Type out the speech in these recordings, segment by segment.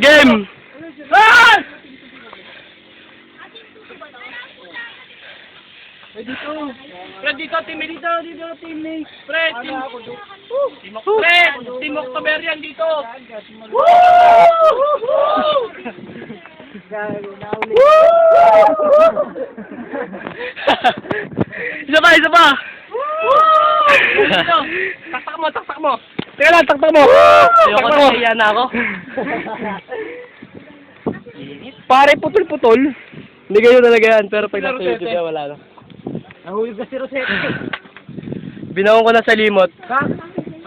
game! Ah! Dito. Fred, dito, team dito, team. Fred, team October yan dito. Isa pa, isa pa! Dito. Taktak mo. Teka lang, taktak mo! Ayoko Taktak mo! na, na ako. Pare, putol-putol. Hindi kayo talaga yan, pero pag nasa YouTube yan, wala na. Nahulog ka si Rosette. Binawang ko na sa limot. Ha?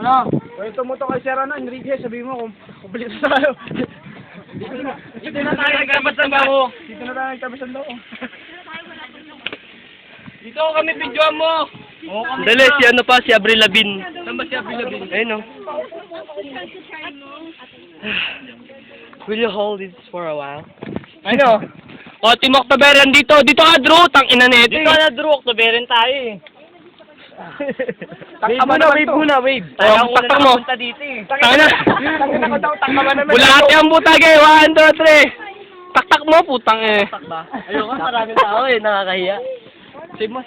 Ano? Kwento mo to kay Sir Enrique, sabi mo kung balik sa tayo. Dito na tayo nagkabasang ako. Dito na tayo nagkabasang ako. Dito kami videoan mo. Dali, si ano pa, si Avril Lavigne. Saan ba siya Bilabin? Ayun o. Will you hold this for a while? Ano? O, Team Octoberan dito. Dito ka, Drew. Tang-ina nito. Dito na Drew, Octoberin tayo eh. Wave muna, wave muna, wave. Tayo O, taktak mo. dito eh. Tangina. Tangina ko daw, takma naman. Bulati ang butag eh. 1, 2, 3. Taktak mo, putang eh. Ba? Ayoko, maraming tao eh, nakakahiya. Save mo.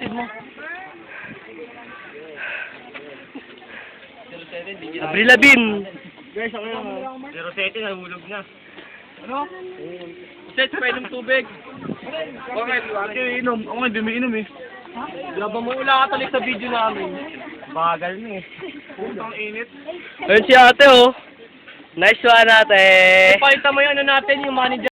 Avril Lavigne. Guys, ako yung... 07, nahulog na. Ano? Set, painom tubig. Okay, hindi inom. Ako nga, hindi may inom eh. Laban mo ula ka talik sa video namin. Bagal na eh. Putang init. Ayun si ate oh. Nice one ate. Palitan mo yung ano natin, yung manager.